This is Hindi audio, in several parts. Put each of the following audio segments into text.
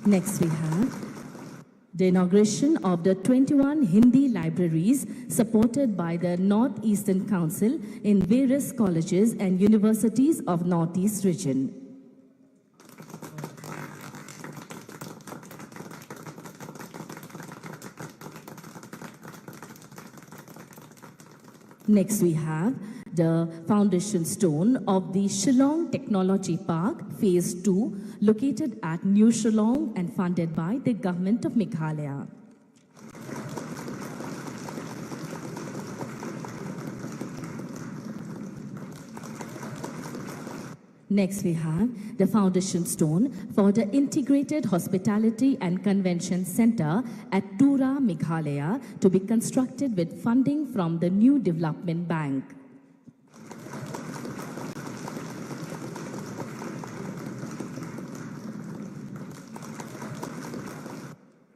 Next we have the inauguration of the 21 Hindi libraries supported by the Northeastern Council in various colleges and universities of Northeast region. Next we have the foundation stone of the Shillong Technology Park Phase 2 located at New Shillong and funded by the Government of Meghalaya. Next we have the foundation stone for the Integrated Hospitality and Convention Center at Tura, Meghalaya to be constructed with funding from the New Development Bank.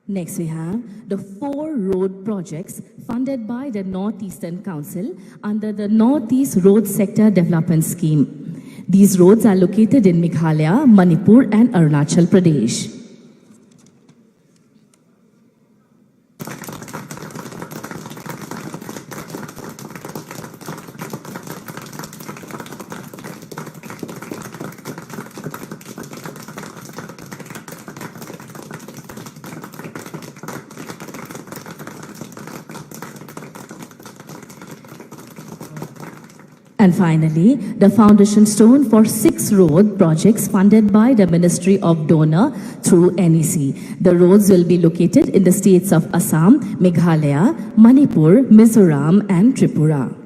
Next we have the 4 road projects funded by the Northeastern Council under the Northeast Road Sector Development Scheme. These roads are located in Meghalaya, Manipur and Arunachal Pradesh. And finally, the foundation stone for 6 road projects funded by the Ministry of Donor through NEC. The roads will be located in the states of Assam, Meghalaya, Manipur, Mizoram and Tripura.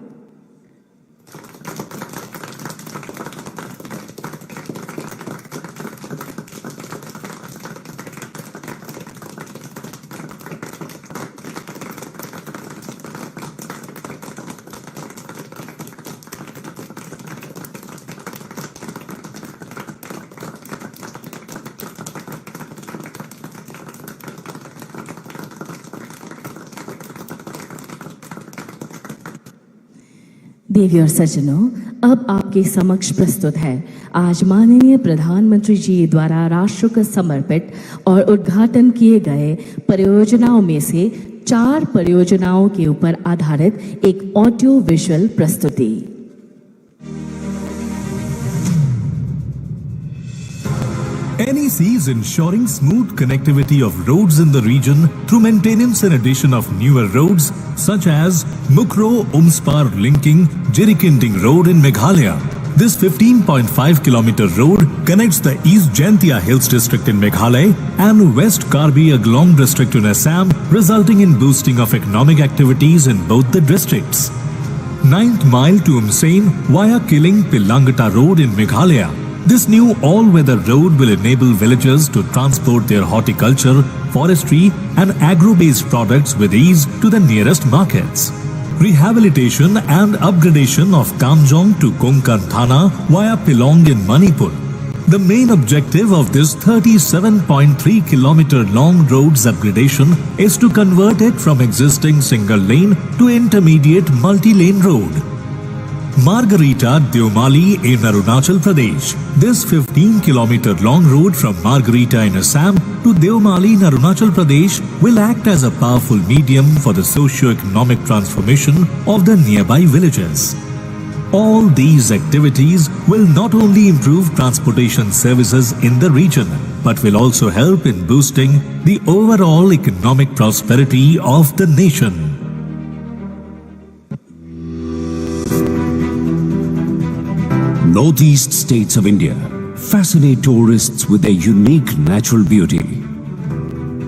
देवी और सज्जनों, अब आपके समक्ष प्रस्तुत है आज माननीय प्रधानमंत्री जी द्वारा राष्ट्र को समर्पित और उद्घाटन किए गए परियोजनाओं में से 4 परियोजनाओं के ऊपर आधारित एक ऑडियो विजुअल प्रस्तुति। NEC is ensuring smooth connectivity of roads in the region through maintenance and addition of newer roads such as Mukro-Umspar linking Jirikinding Road in Meghalaya. This 15.5-kilometer road connects the East Jaintia Hills district in Meghalaya and West Karbi Anglong district in Assam, resulting in boosting of economic activities in both the districts. 9th mile to Umsain via Kiling Pilangata Road in Meghalaya. This new all-weather road will enable villagers to transport their horticulture, forestry and agro-based products with ease to the nearest markets. Rehabilitation and upgradation of Kamjong to Konkan Thana via Pilong in Manipur. The main objective of this 37.3-kilometer long roads upgradation is to convert it from existing single-lane to intermediate multi-lane road. Margarita Deomali in Arunachal Pradesh. This 15-kilometer long road from Margarita in Assam to Deomali in Arunachal Pradesh will act as a powerful medium for the socio-economic transformation of the nearby villages. All these activities will not only improve transportation services in the region, but will also help in boosting the overall economic prosperity of the nation. Northeast states of India fascinate tourists with their unique natural beauty.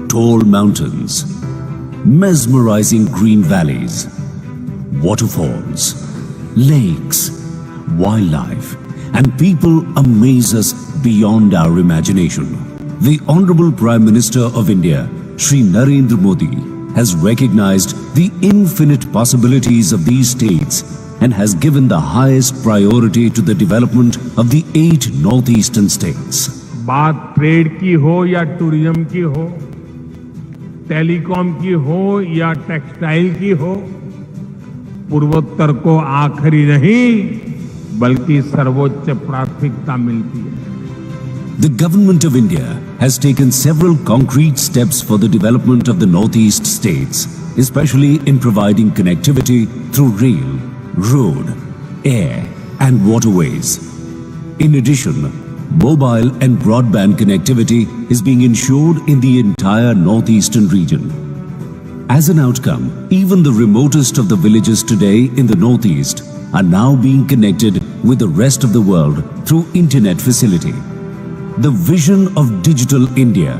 Tall mountains, mesmerizing green valleys, waterfalls, lakes, wildlife, and people amaze us beyond our imagination. The Honorable Prime Minister of India, Shri Narendra Modi, has recognized the infinite possibilities of these states and has given the highest priority to the development of the 8 northeastern states. बात ट्रेड की हो या टूरिज्म की हो, टेलीकॉम की हो या टेक्सटाइल की हो, पूर्वोत्तर को आखिरी नहीं बल्कि सर्वोच्च प्राथमिकता मिलती है। The Government of India has taken several concrete steps for the development of the Northeast states, especially in providing connectivity through rail, road, air and waterways. In addition, mobile and broadband connectivity is being ensured in the entire northeastern region. As an outcome, even the remotest of the villages today in the northeast are now being connected with the rest of the world through internet facility. The vision of Digital India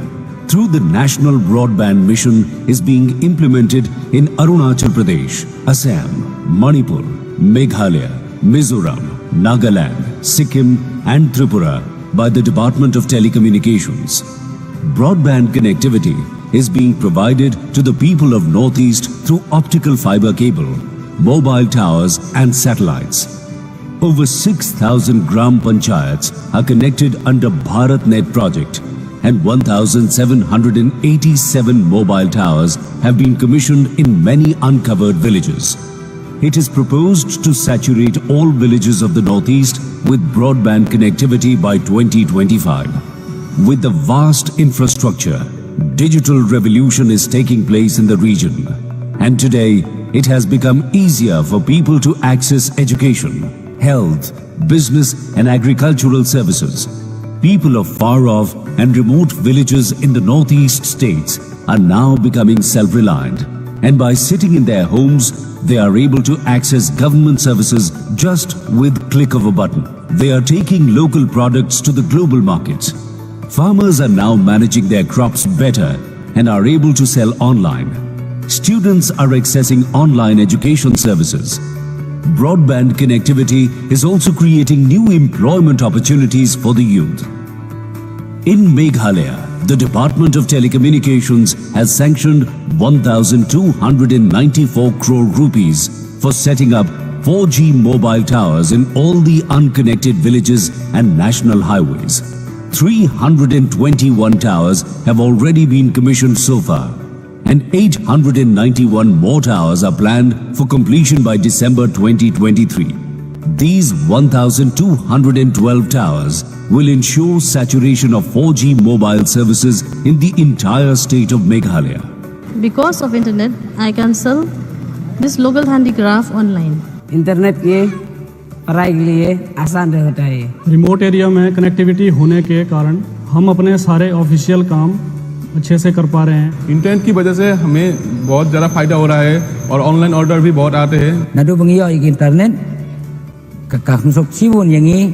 through the National Broadband Mission is being implemented in Arunachal Pradesh, Assam, Manipur, Meghalaya, Mizoram, Nagaland, Sikkim and Tripura by the Department of Telecommunications. Broadband connectivity is being provided to the people of Northeast through optical fiber cable, mobile towers and satellites. Over 6,000 Gram Panchayats are connected under BharatNet project and 1,787 mobile towers have been commissioned in many uncovered villages. It is proposed to saturate all villages of the Northeast with broadband connectivity by 2025. With the vast infrastructure, digital revolution is taking place in the region. And today, it has become easier for people to access education, health, business and agricultural services. People of far off and remote villages in the Northeast states are now becoming self-reliant. And by sitting in their homes, they are able to access government services just with click of a button. They are taking local products to the global markets. Farmers are now managing their crops better and are able to sell online. Students are accessing online education services. Broadband connectivity is also creating new employment opportunities for the youth. In Meghalaya, the Department of Telecommunications has sanctioned 1,294 crore rupees for setting up 4G mobile towers in all the unconnected villages and national highways. 321 towers have already been commissioned so far, and 891 more towers are planned for completion by December 2023. These 1,212 towers will ensure saturation of 4G mobile services in the entire state of Meghalaya. Because of internet, I can sell this local handicraft online. Internet के पढ़ाई के लिए आसान रहता है। रिमोट एरिया में कनेक्टिविटी होने के कारण हम अपने सारे ऑफिशियल काम अच्छे से कर पा रहे हैं। इंटरनेट की वजह से हमें बहुत ज़्यादा फायदा हो रहा है और ऑनलाइन ऑर्डर भी बहुत आते हैं। नदु बंगी और इंटरनेट का सुख सीवन यंगी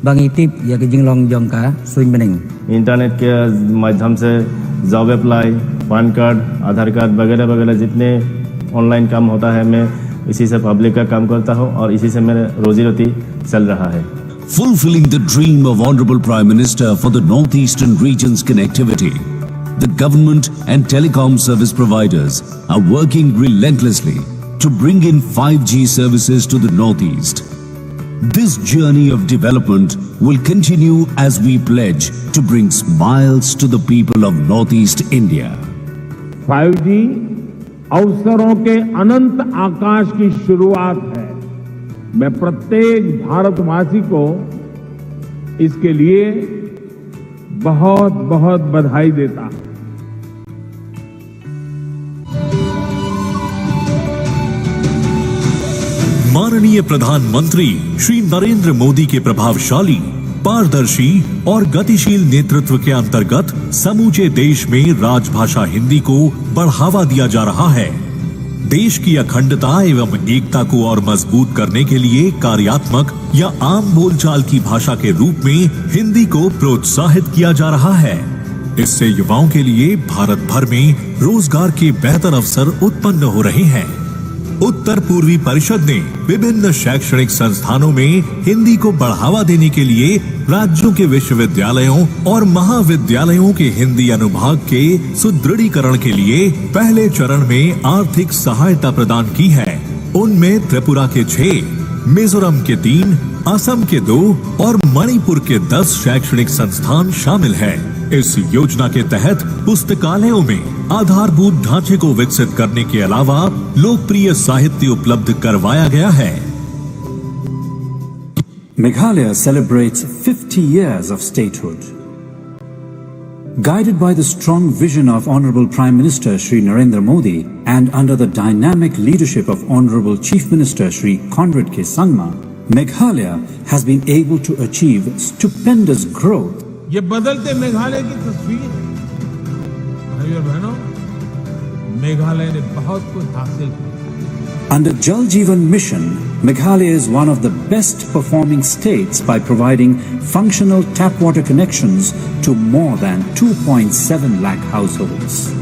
बंगी टिप या कि जिंगलोंग जोंग का सुइन बनेंगे। इंटरनेट के माध्यम से जॉब अप्लाई, पैन कार्ड, आधार कार्ड वगैरह वगैरह जितने ऑनलाइन काम होता है मैं इसी से पब्लिक का काम करता हूँ और इसी से मेरा रोजी रोटी चल रहा है। Fulfilling the dream of Honorable Prime Minister for the Northeastern region's connectivity, the government and telecom service providers are working relentlessly to bring in 5G services to the Northeast. This journey of development will continue as we pledge to bring smiles to the people of Northeast India. 5G अवसरों के अनंत आकाश की शुरुआत है। मैं प्रत्येक भारतवासी को इसके लिए बहुत बहुत बधाई देता हूं। माननीय प्रधानमंत्री श्री नरेंद्र मोदी के प्रभावशाली, पारदर्शी और गतिशील नेतृत्व के अंतर्गत समूचे देश में राजभाषा हिंदी को बढ़ावा दिया जा रहा है। देश की अखंडता एवं एकता को और मजबूत करने के लिए कार्यात्मक या आम बोलचाल की भाषा के रूप में हिंदी को प्रोत्साहित किया जा रहा है। इससे युवाओं के लिए भारत भर में रोजगार के बेहतर अवसर उत्पन्न हो रहे हैं। उत्तर पूर्वी परिषद ने विभिन्न शैक्षणिक संस्थानों में हिंदी को बढ़ावा देने के लिए राज्यों के विश्वविद्यालयों और महाविद्यालयों के हिंदी अनुभाग के सुदृढ़ीकरण के लिए पहले चरण में आर्थिक सहायता प्रदान की है। उनमें त्रिपुरा के 6, मिजोरम के 3, असम के 2 और मणिपुर के 10 शैक्षणिक संस्थान शामिल हैं। इस योजना के तहत पुस्तकालयों में आधारभूत ढांचे को विकसित करने के अलावा लोकप्रिय साहित्य उपलब्ध करवाया गया है। Meghalaya celebrates 50 years of statehood. Guided by the strong vision of Honorable Prime Minister Shri Narendra Modi and under the dynamic leadership of Honorable Chief Minister Shri Conrad K. Sangma, Meghalaya has been able to achieve stupendous growth. ये बदलते मेघालय की तस्वीर है। भाइयों और बहनों, मेघालय ने बहुत कुछ हासिल किया। Under Jal Jeevan Mission, Meghalaya is one of the best performing states by providing functional tap water connections to more than 2.7 lakh households.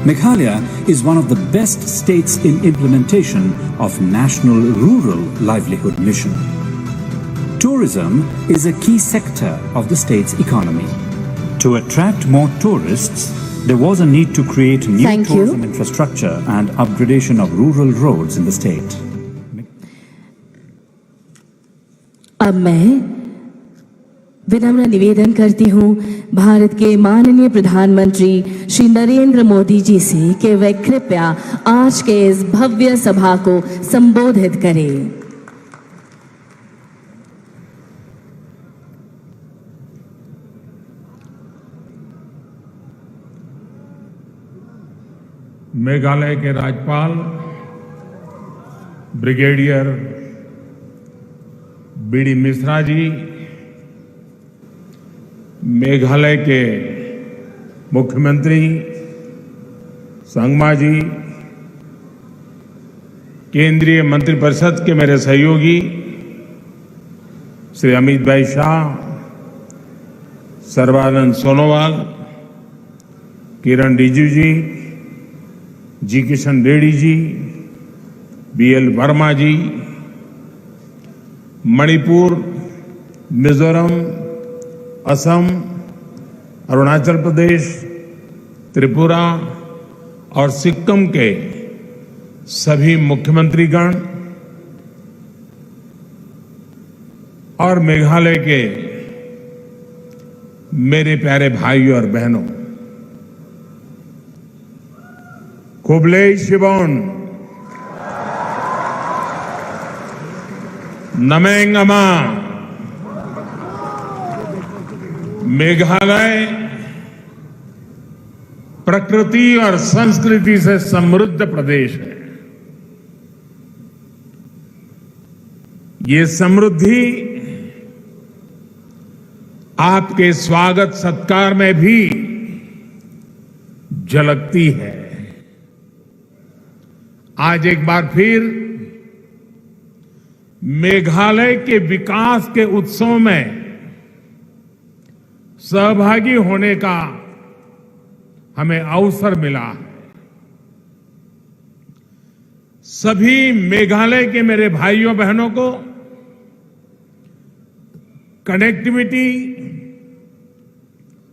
Meghalaya is one of the best states in implementation of National Rural Livelihood Mission. Tourism is a key sector of the state's economy. To attract more tourists, there was a need to create new tourism infrastructure and upgradation of rural roads in the state. अब मैं विनम्र निवेदन करती हूं भारत के माननीय प्रधानमंत्री श्री नरेंद्र मोदी जी से कि वे कृपया आज के इस भव्य सभा को संबोधित करें। मेघालय के राज्यपाल ब्रिगेडियर बीडी मिश्रा जी, मेघालय के मुख्यमंत्री संगमा जी, केंद्रीय मंत्रिपरिषद के मेरे सहयोगी श्री अमित भाई शाह, सर्बानंद सोनोवाल, किरण रिजिजू जी किशन रेड्डी जी, बीएल वर्मा जी, मणिपुर, मिजोरम, असम, अरुणाचल प्रदेश, त्रिपुरा और सिक्किम के सभी मुख्यमंत्रीगण और मेघालय के मेरे प्यारे भाइयों और बहनों, खुबले शिबोन, नमेंगमा। मेघालय प्रकृति और संस्कृति से समृद्ध प्रदेश है। ये समृद्धि आपके स्वागत सत्कार में भी झलकती है। आज एक बार फिर मेघालय के विकास के उत्सव में सहभागी होने का हमें अवसर मिला है। सभी मेघालय के मेरे भाइयों बहनों को कनेक्टिविटी,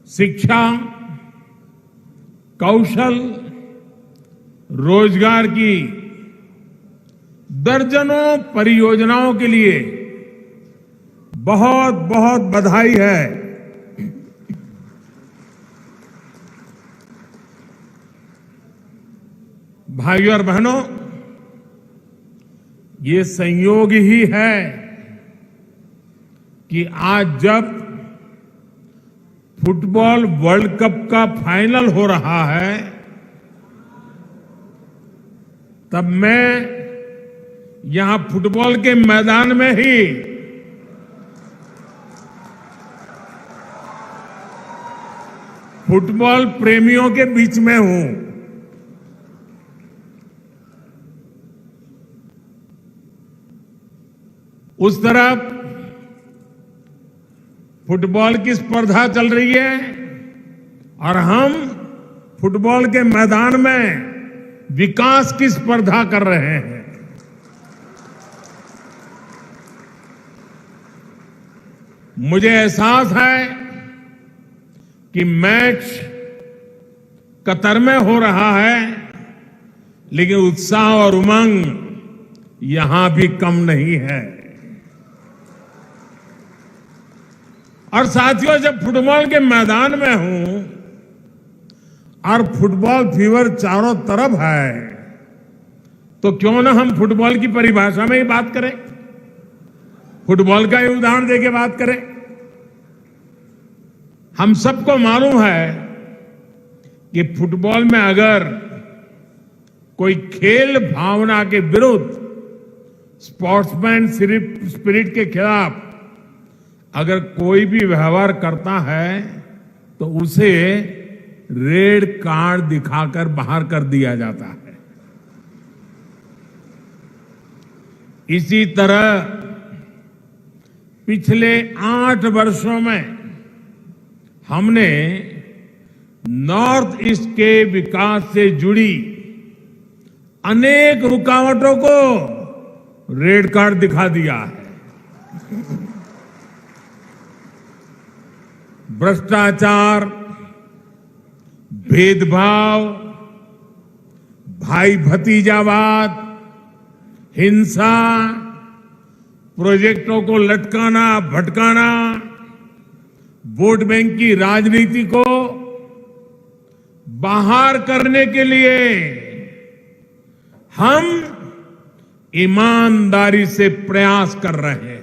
शिक्षा, कौशल, रोजगार की दर्जनों परियोजनाओं के लिए बहुत बहुत बधाई है। भाइयों और बहनों, ये संयोग ही है कि आज जब फुटबॉल वर्ल्ड कप का फाइनल हो रहा है, तब मैं यहां फुटबॉल के मैदान में ही फुटबॉल प्रेमियों के बीच में हूं। उस तरफ फुटबॉल की स्पर्धा चल रही है और हम फुटबॉल के मैदान में विकास की स्पर्धा कर रहे हैं। मुझे एहसास है कि मैच कतर में हो रहा है, लेकिन उत्साह और उमंग यहां भी कम नहीं है। और साथियों, जब फुटबॉल के मैदान में हूं और फुटबॉल फीवर चारों तरफ है, तो क्यों ना हम फुटबॉल की परिभाषा में ही बात करें, फुटबॉल का ही उदाहरण देके बात करें। हम सबको मालूम है कि फुटबॉल में अगर कोई खेल भावना के विरुद्ध, स्पोर्ट्समैन स्पिरिट के खिलाफ अगर कोई भी व्यवहार करता है तो उसे रेड कार्ड दिखाकर बाहर कर दिया जाता है। इसी तरह पिछले 8 वर्षों में हमने नॉर्थ ईस्ट के विकास से जुड़ी अनेक रुकावटों को रेड कार्ड दिखा दिया है। भ्रष्टाचार, भेदभाव, भाई भतीजावाद, हिंसा, प्रोजेक्टों को लटकाना भटकाना, वोट बैंक की राजनीति को बाहर करने के लिए हम ईमानदारी से प्रयास कर रहे हैं।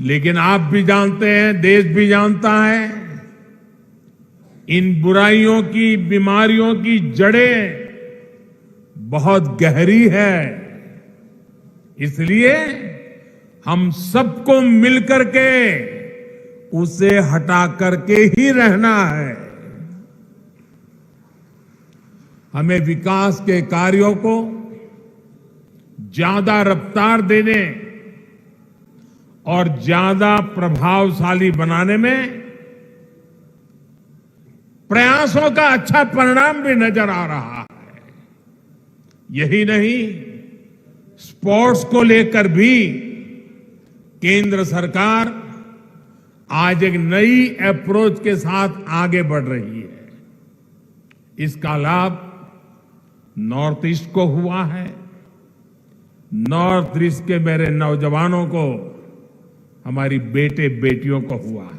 लेकिन आप भी जानते हैं, देश भी जानता है, इन बुराइयों की, बीमारियों की जड़ें बहुत गहरी है। इसलिए हम सबको मिलकर के उसे हटा करके ही रहना है। हमें विकास के कार्यों को ज्यादा रफ्तार देने और ज्यादा प्रभावशाली बनाने में प्रयासों का अच्छा परिणाम भी नजर आ रहा है। यही नहीं, स्पोर्ट्स को लेकर भी केंद्र सरकार आज एक नई अप्रोच के साथ आगे बढ़ रही है। इसका लाभ नॉर्थ ईस्ट को हुआ है। नॉर्थ ईस्ट के मेरे नौजवानों को, हमारी बेटे बेटियों को हुआ है।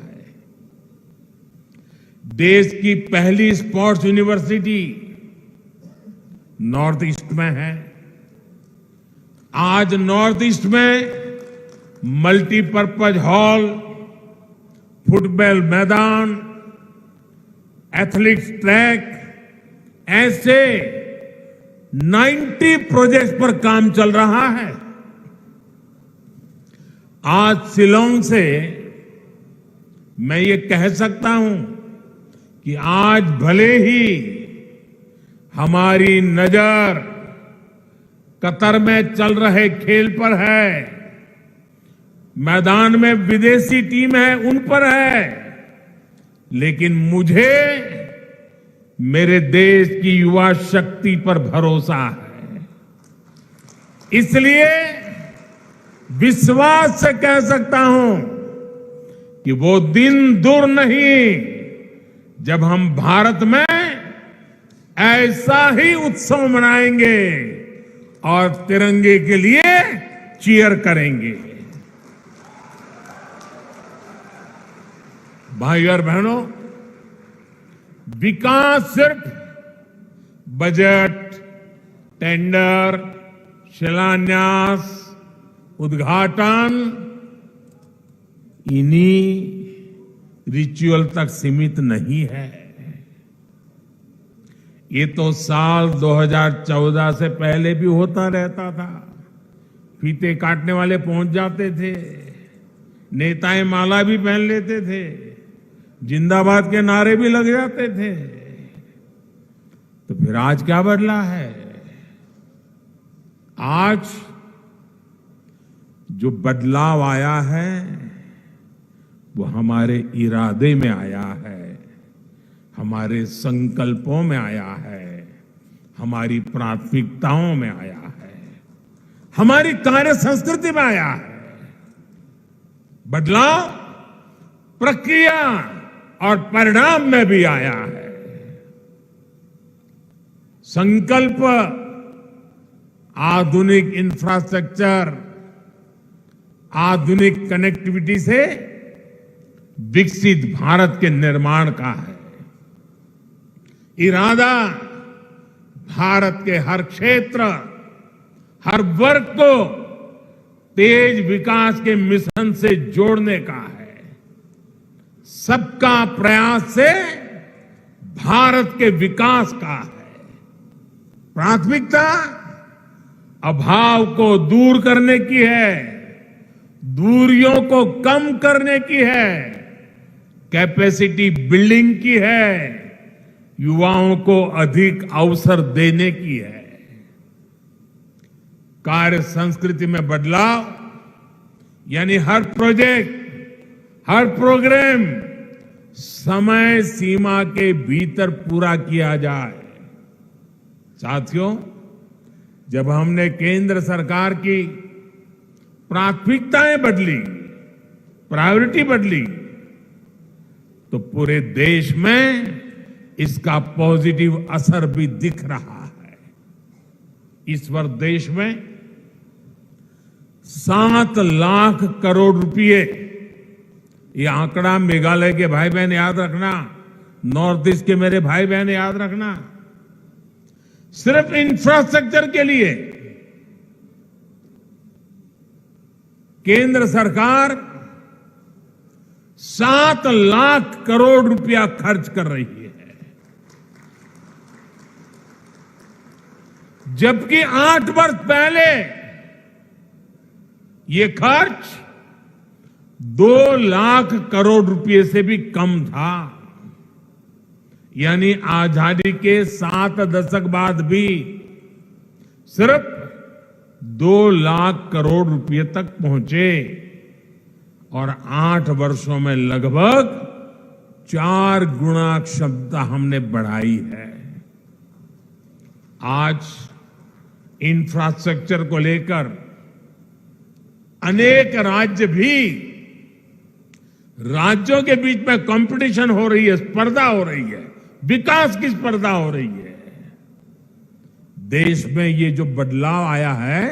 देश की पहली स्पोर्ट्स यूनिवर्सिटी नॉर्थ ईस्ट में है। आज नॉर्थ ईस्ट में मल्टीपर्पज हॉल, फुटबॉल मैदान, एथलेटिक्स ट्रैक, ऐसे 90 प्रोजेक्ट्स पर काम चल रहा है। आज शिलांग से मैं ये कह सकता हूं कि आज भले ही हमारी नजर कतर में चल रहे खेल पर है, मैदान में विदेशी टीम है उन पर है, लेकिन मुझे मेरे देश की युवा शक्ति पर भरोसा है। इसलिए विश्वास से कह सकता हूं कि वो दिन दूर नहीं जब हम भारत में ऐसा ही उत्सव मनाएंगे और तिरंगे के लिए चीयर करेंगे। भाई और बहनों, विकास सिर्फ बजट, टेंडर, शिलान्यास, उद्घाटन, इन्हीं रिचुअल तक सीमित नहीं है। ये तो साल 2014 से पहले भी होता रहता था। फीते काटने वाले पहुंच जाते थे, नेताएं माला भी पहन लेते थे, जिंदाबाद के नारे भी लग जाते थे। तो फिर आज क्या बदला है? आज जो बदलाव आया है वो हमारे इरादे में आया है, हमारे संकल्पों में आया है, हमारी प्राथमिकताओं में आया है, हमारी कार्य संस्कृति में आया है। बदलाव प्रक्रिया और परिणाम में भी आया है। संकल्प आधुनिक इंफ्रास्ट्रक्चर, आधुनिक कनेक्टिविटी से विकसित भारत के निर्माण का है। इरादा भारत के हर क्षेत्र, हर वर्ग को तेज विकास के मिशन से जोड़ने का है। सबका प्रयास से भारत के विकास का है। प्राथमिकता अभाव को दूर करने की है, दूरियों को कम करने की है, कैपेसिटी बिल्डिंग की है, युवाओं को अधिक अवसर देने की है। कार्य संस्कृति में बदलाव यानी हर प्रोजेक्ट, हर प्रोग्राम समय सीमा के भीतर पूरा किया जाए। साथियों, जब हमने केंद्र सरकार की प्राथमिकताएं बदली, प्रायोरिटी बदली, तो पूरे देश में इसका पॉजिटिव असर भी दिख रहा है। इस वर्ष देश में 7 लाख करोड़ रुपए, ये आंकड़ा मेघालय के भाई बहन याद रखना, नॉर्थ ईस्ट के मेरे भाई बहन याद रखना, सिर्फ इंफ्रास्ट्रक्चर के लिए केंद्र सरकार 7 लाख करोड़ रुपया खर्च कर रही है, जबकि 8 वर्ष पहले ये खर्च 2 लाख करोड़ रुपए से भी कम था। यानी आजादी के 7 दशक बाद भी सिर्फ 2 लाख करोड़ रुपए तक पहुंचे और 8 वर्षों में लगभग 4 गुना क्षमता हमने बढ़ाई है। आज इंफ्रास्ट्रक्चर को लेकर अनेक राज्य भी, राज्यों के बीच में कंपटीशन हो रही है, स्पर्धा हो रही है, विकास की स्पर्धा हो रही है। देश में ये जो बदलाव आया है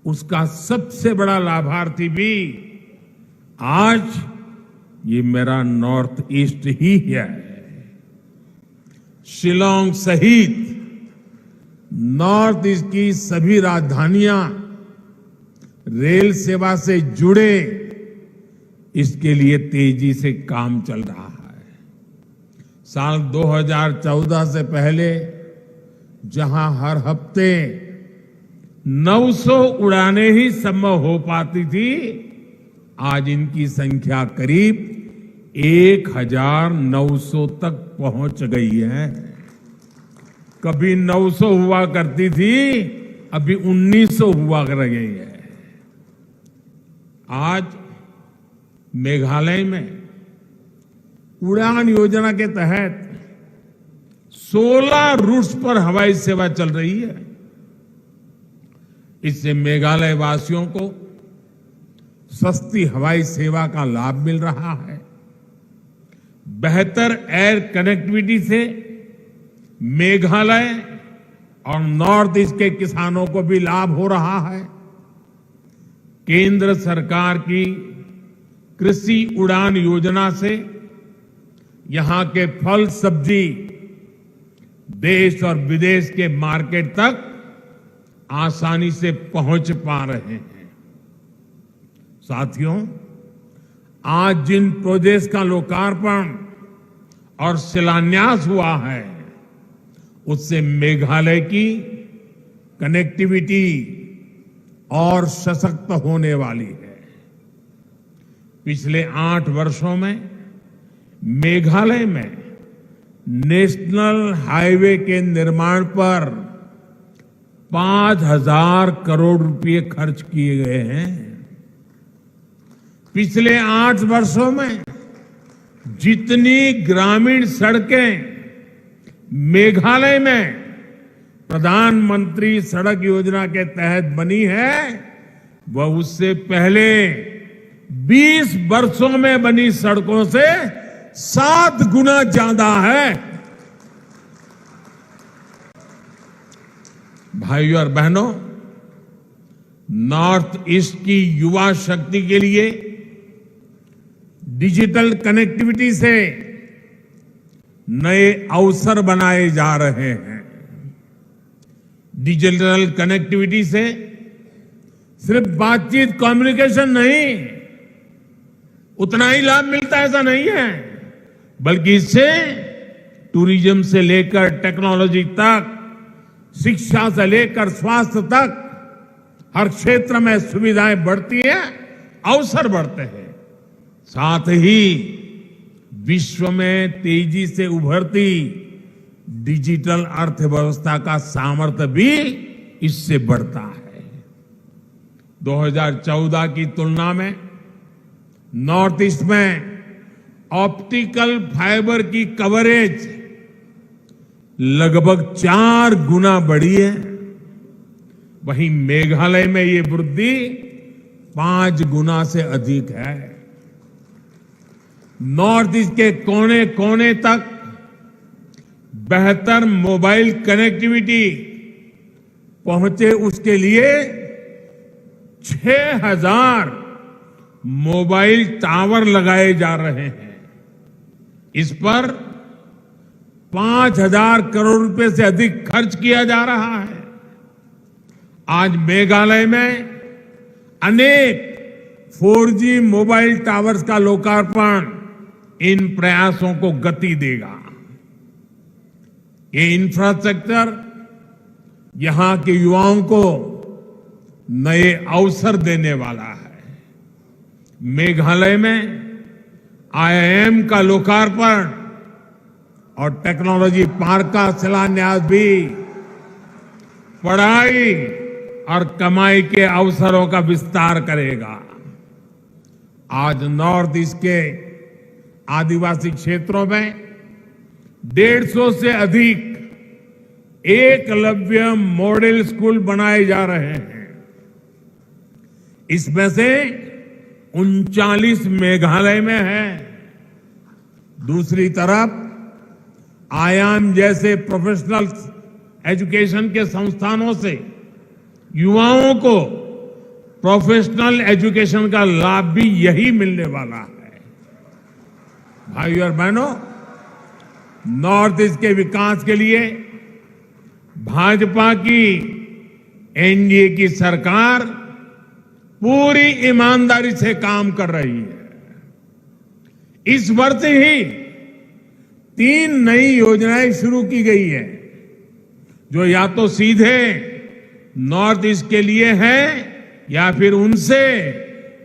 उसका सबसे बड़ा लाभार्थी भी आज ये मेरा नॉर्थ ईस्ट ही है। शिलांग सहित नॉर्थ ईस्ट की सभी राजधानियां रेल सेवा से जुड़े, इसके लिए तेजी से काम चल रहा है। साल 2014 से पहले जहां हर हफ्ते 900 उड़ानें ही संभव हो पाती थी, आज इनकी संख्या करीब 1900 तक पहुंच गई है। कभी 900 हुआ करती थी, अभी 1900 हुआ कर गई है। आज मेघालय में उड़ान योजना के तहत 16 रूट्स पर हवाई सेवा चल रही है। इससे मेघालय वासियों को सस्ती हवाई सेवा का लाभ मिल रहा है। बेहतर एयर कनेक्टिविटी से मेघालय और नॉर्थ ईस्ट के किसानों को भी लाभ हो रहा है। केंद्र सरकार की कृषि उड़ान योजना से यहां के फल सब्जी देश और विदेश के मार्केट तक आसानी से पहुंच पा रहे हैं। साथियों, आज जिन प्रोजेक्ट्स का लोकार्पण और शिलान्यास हुआ है, उससे मेघालय की कनेक्टिविटी और सशक्त होने वाली है। पिछले 8 वर्षों में मेघालय में नेशनल हाईवे के निर्माण पर 5,000 करोड़ रुपए खर्च किए गए हैं। पिछले 8 वर्षों में जितनी ग्रामीण सड़कें मेघालय में प्रधानमंत्री सड़क योजना के तहत बनी है, वह उससे पहले 20 वर्षों में बनी सड़कों से 7 गुना ज्यादा है। भाइयों और बहनों, नॉर्थ ईस्ट की युवा शक्ति के लिए डिजिटल कनेक्टिविटी से नए अवसर बनाए जा रहे हैं। डिजिटल कनेक्टिविटी से सिर्फ बातचीत, कम्युनिकेशन नहीं, उतना ही लाभ मिलता है ऐसा नहीं है, बल्कि इससे टूरिज्म से लेकर टेक्नोलॉजी तक, शिक्षा से लेकर स्वास्थ्य तक हर क्षेत्र में सुविधाएं बढ़ती हैं, अवसर बढ़ते हैं। साथ ही विश्व में तेजी से उभरती डिजिटल अर्थव्यवस्था का सामर्थ्य भी इससे बढ़ता है। 2014 की तुलना में नॉर्थ ईस्ट में ऑप्टिकल फाइबर की कवरेज लगभग 4 गुना बढ़ी है। वहीं मेघालय में ये वृद्धि 5 गुना से अधिक है। नॉर्थ ईस्ट के कोने कोने तक बेहतर मोबाइल कनेक्टिविटी पहुंचे, उसके लिए 6,000 मोबाइल टावर लगाए जा रहे हैं। इस पर 5,000 करोड़ रुपए से अधिक खर्च किया जा रहा है। आज मेघालय में अनेक 4G मोबाइल टावर्स का लोकार्पण इन प्रयासों को गति देगा। ये इंफ्रास्ट्रक्चर यहां के युवाओं को नए अवसर देने वाला है। मेघालय में IIM का लोकार्पण और टेक्नोलॉजी पार्क का शिलान्यास भी पढ़ाई और कमाई के अवसरों का विस्तार करेगा। आज नॉर्थ ईस्ट के आदिवासी क्षेत्रों में 150 से अधिक एकलव्य मॉडल स्कूल बनाए जा रहे हैं। इसमें से 39 मेघालय में है। दूसरी तरफ आयाम जैसे प्रोफेशनल एजुकेशन के संस्थानों से युवाओं को प्रोफेशनल एजुकेशन का लाभ भी यही मिलने वाला है। भाइयों और बहनों, नॉर्थ ईस्ट के विकास के लिए भाजपा की एनडीए की सरकार पूरी ईमानदारी से काम कर रही है। इस वर्ष ही 3 नई योजनाएं शुरू की गई है, जो या तो सीधे नॉर्थ ईस्ट के लिए है या फिर उनसे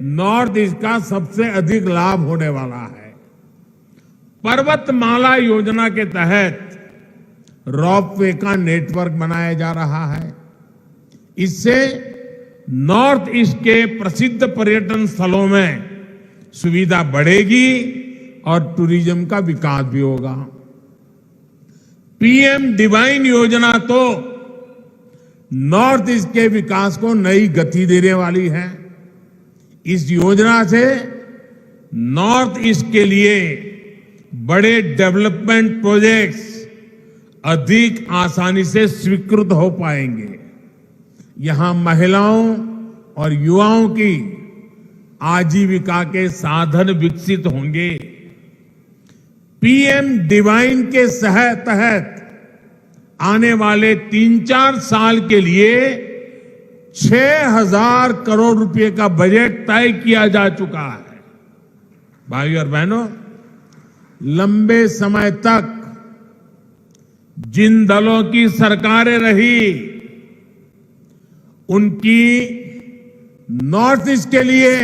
नॉर्थ ईस्ट का सबसे अधिक लाभ होने वाला है। पर्वतमाला योजना के तहत रॉपवे का नेटवर्क बनाया जा रहा है। इससे नॉर्थ ईस्ट के प्रसिद्ध पर्यटन स्थलों में सुविधा बढ़ेगी और टूरिज्म का विकास भी होगा। पीएम डिवाइन योजना तो नॉर्थ ईस्ट के विकास को नई गति देने वाली है। इस योजना से नॉर्थ ईस्ट के लिए बड़े डेवलपमेंट प्रोजेक्ट्स अधिक आसानी से स्वीकृत हो पाएंगे। यहां महिलाओं और युवाओं की आजीविका के साधन विकसित होंगे। पीएम डिवाइन के तहत आने वाले 3-4 साल के लिए 6,000 करोड़ रुपए का बजट तय किया जा चुका है। भाइयों और बहनों, लंबे समय तक जिन दलों की सरकारें रही, उनकी नॉर्थ ईस्ट के लिए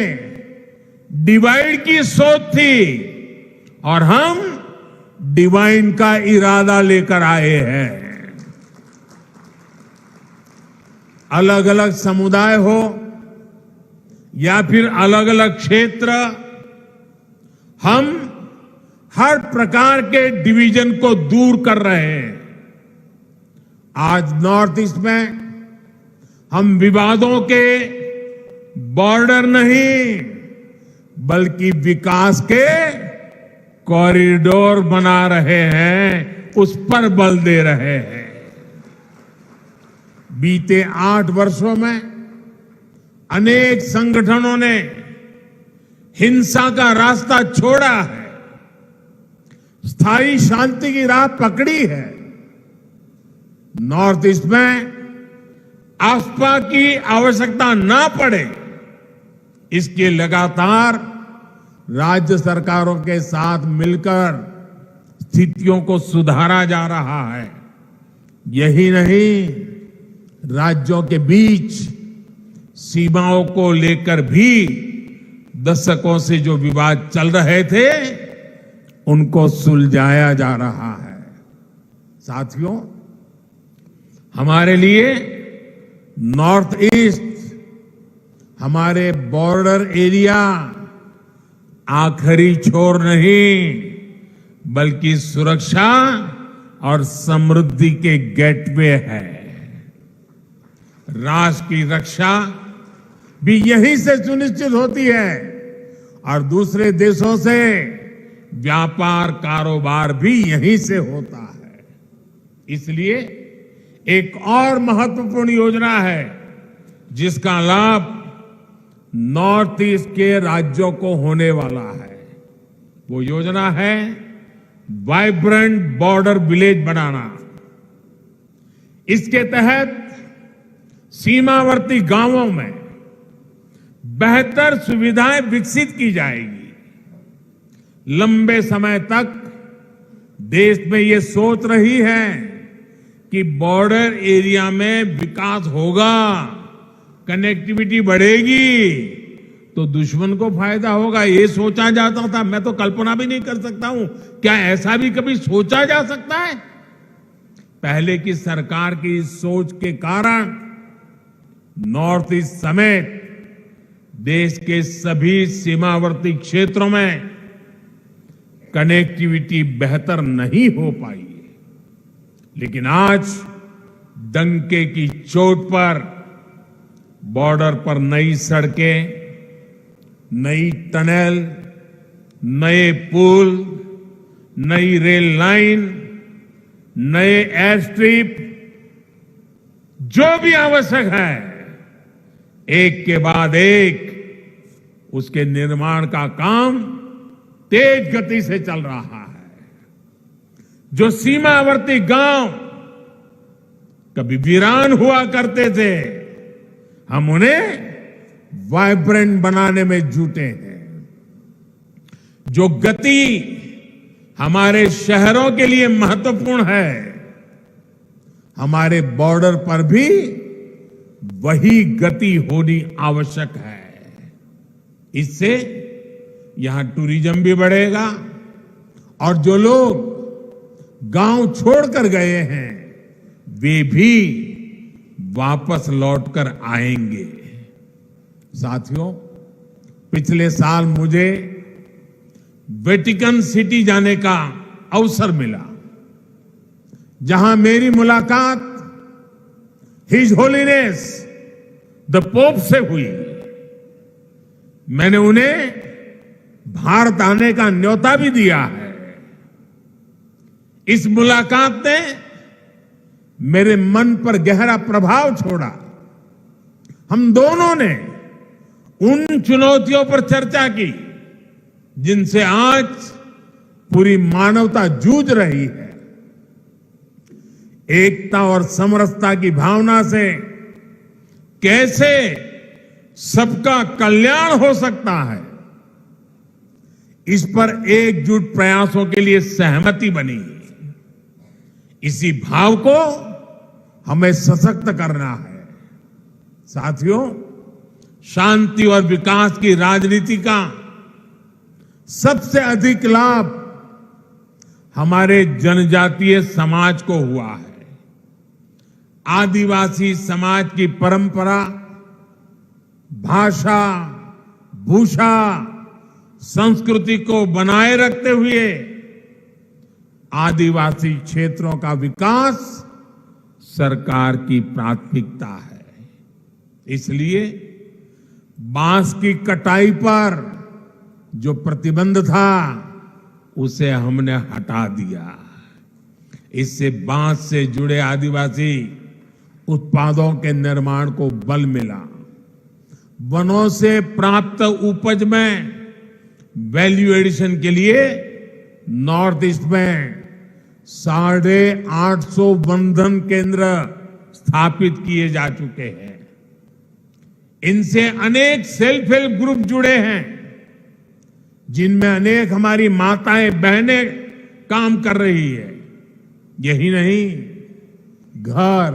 डिवाइड की सोच थी और हम डिवाइन का इरादा लेकर आए हैं। अलग अलग समुदाय हो या फिर अलग अलग क्षेत्र, हम हर प्रकार के डिवीजन को दूर कर रहे हैं। आज नॉर्थ ईस्ट में हम विवादों के बॉर्डर नहीं, बल्कि विकास के कॉरिडोर बना रहे हैं, उस पर बल दे रहे हैं। बीते 8 वर्षों में अनेक संगठनों ने हिंसा का रास्ता छोड़ा है, स्थायी शांति की राह पकड़ी है। नॉर्थ ईस्ट में आस्था की आवश्यकता ना पड़े, इसके लगातार राज्य सरकारों के साथ मिलकर स्थितियों को सुधारा जा रहा है। यही नहीं, राज्यों के बीच सीमाओं को लेकर भी दशकों से जो विवाद चल रहे थे, उनको सुलझाया जा रहा है। साथियों, हमारे लिए नॉर्थ ईस्ट, हमारे बॉर्डर एरिया आखिरी छोर नहीं, बल्कि सुरक्षा और समृद्धि के गेटवे है। राष्ट्र की रक्षा भी यहीं से सुनिश्चित होती है और दूसरे देशों से व्यापार कारोबार भी यहीं से होता है। इसलिए एक और महत्वपूर्ण योजना है जिसका लाभ नॉर्थ ईस्ट के राज्यों को होने वाला है। वो योजना है वाइब्रेंट बॉर्डर विलेज बनाना। इसके तहत सीमावर्ती गांवों में बेहतर सुविधाएं विकसित की जाएगी। लंबे समय तक देश में ये सोच रही है कि बॉर्डर एरिया में विकास होगा, कनेक्टिविटी बढ़ेगी तो दुश्मन को फायदा होगा, ये सोचा जाता था। मैं तो कल्पना भी नहीं कर सकता हूं, क्या ऐसा भी कभी सोचा जा सकता है? पहले की सरकार की सोच के कारण नॉर्थ ईस्ट समेत देश के सभी सीमावर्ती क्षेत्रों में कनेक्टिविटी बेहतर नहीं हो पाई। लेकिन आज डंके की चोट पर बॉर्डर पर नई सड़कें, नई टनल, नए पुल, नई रेल लाइन, नए एयर स्ट्रिप, जो भी आवश्यक है, एक के बाद एक उसके निर्माण का काम तेज गति से चल रहा है। जो सीमावर्ती गांव कभी वीरान हुआ करते थे, हम उन्हें वाइब्रेंट बनाने में जुटे हैं। जो गति हमारे शहरों के लिए महत्वपूर्ण है, हमारे बॉर्डर पर भी वही गति होनी आवश्यक है। इससे यहां टूरिज्म भी बढ़ेगा और जो लोग गांव छोड़कर गए हैं, वे भी वापस लौटकर आएंगे। साथियों, पिछले साल मुझे वेटिकन सिटी जाने का अवसर मिला, जहां मेरी मुलाकात हिज होलीनेस द पोप से हुई। मैंने उन्हें भारत आने का न्योता भी दिया है। इस मुलाकात ने मेरे मन पर गहरा प्रभाव छोड़ा। हम दोनों ने उन चुनौतियों पर चर्चा की जिनसे आज पूरी मानवता जूझ रही है। एकता और समरसता की भावना से कैसे सबका कल्याण हो सकता है, इस पर एकजुट प्रयासों के लिए सहमति बनी। इसी भाव को हमें सशक्त करना है। साथियों, शांति और विकास की राजनीति का सबसे अधिक लाभ हमारे जनजातीय समाज को हुआ है। आदिवासी समाज की परंपरा, भाषा, भूषा, संस्कृति को बनाए रखते हुए आदिवासी क्षेत्रों का विकास सरकार की प्राथमिकता है। इसलिए बांस की कटाई पर जो प्रतिबंध था, उसे हमने हटा दिया। इससे बांस से जुड़े आदिवासी उत्पादों के निर्माण को बल मिला। वनों से प्राप्त उपज में वैल्यू एडिशन के लिए नॉर्थ ईस्ट में 850 वनधन केंद्र स्थापित किए जा चुके हैं। इनसे अनेक सेल्फ हेल्प ग्रुप जुड़े हैं। जिनमें अनेक हमारी माताएं बहनें काम कर रही है। यही नहीं, घर,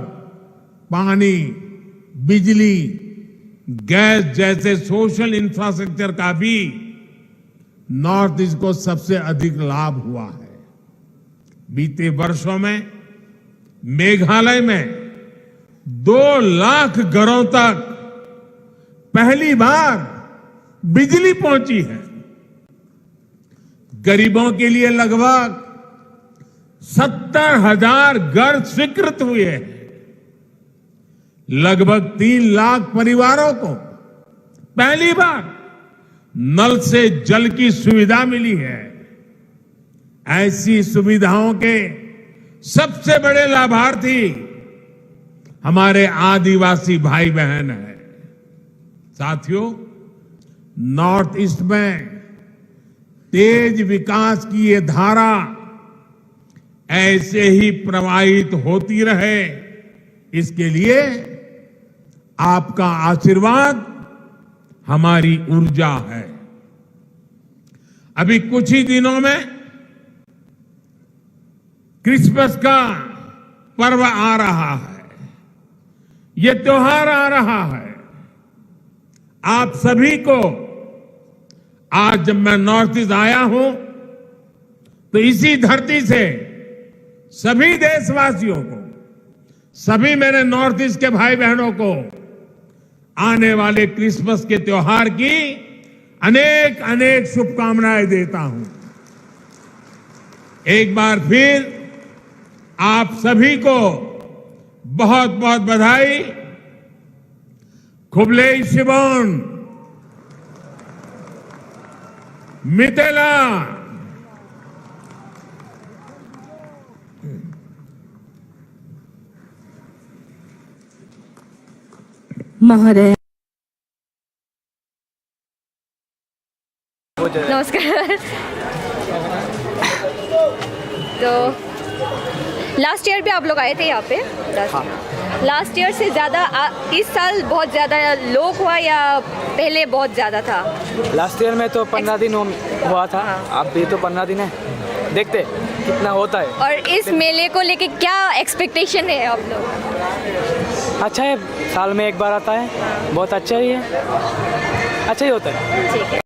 पानी, बिजली, गैस जैसे सोशल इंफ्रास्ट्रक्चर का भी नॉर्थ ईस्ट को सबसे अधिक लाभ हुआ है। बीते वर्षों में मेघालय में 2 लाख घरों तक पहली बार बिजली पहुंची है। गरीबों के लिए लगभग 70,000 घर स्वीकृत हुए हैं। लगभग 3 लाख परिवारों को पहली बार नल से जल की सुविधा मिली है। ऐसी सुविधाओं के सबसे बड़े लाभार्थी हमारे आदिवासी भाई बहन हैं। साथियों, नॉर्थ ईस्ट में तेज विकास की ये धारा ऐसे ही प्रवाहित होती रहे, इसके लिए आपका आशीर्वाद हमारी ऊर्जा है। अभी कुछ ही दिनों में क्रिसमस का पर्व आ रहा है, ये त्योहार आ रहा है। आप सभी को आज जब मैं नॉर्थ ईस्ट आया हूं तो इसी धरती से सभी देशवासियों को, सभी मेरे नॉर्थ ईस्ट के भाई बहनों को आने वाले क्रिसमस के त्योहार की अनेक अनेक शुभकामनाएं देता हूं। एक बार फिर आप सभी को बहुत बहुत बधाई। खुबलेई शिबोन, मितेला। महोदय, नमस्कार। तो लास्ट ईयर भी आप लोग आए थे यहाँ पे? लास्ट ईयर से ज़्यादा इस साल बहुत ज़्यादा लोग हुआ या पहले बहुत ज़्यादा था? लास्ट ईयर में तो 15 दिन हुआ था। अब भी तो 15 दिन है, देखते कितना होता है। और इस मेले को लेके क्या एक्सपेक्टेशन है आप लोग? अच्छा है, साल में एक बार आता है, बहुत अच्छा ही है, अच्छा ही होता है। ठीक है।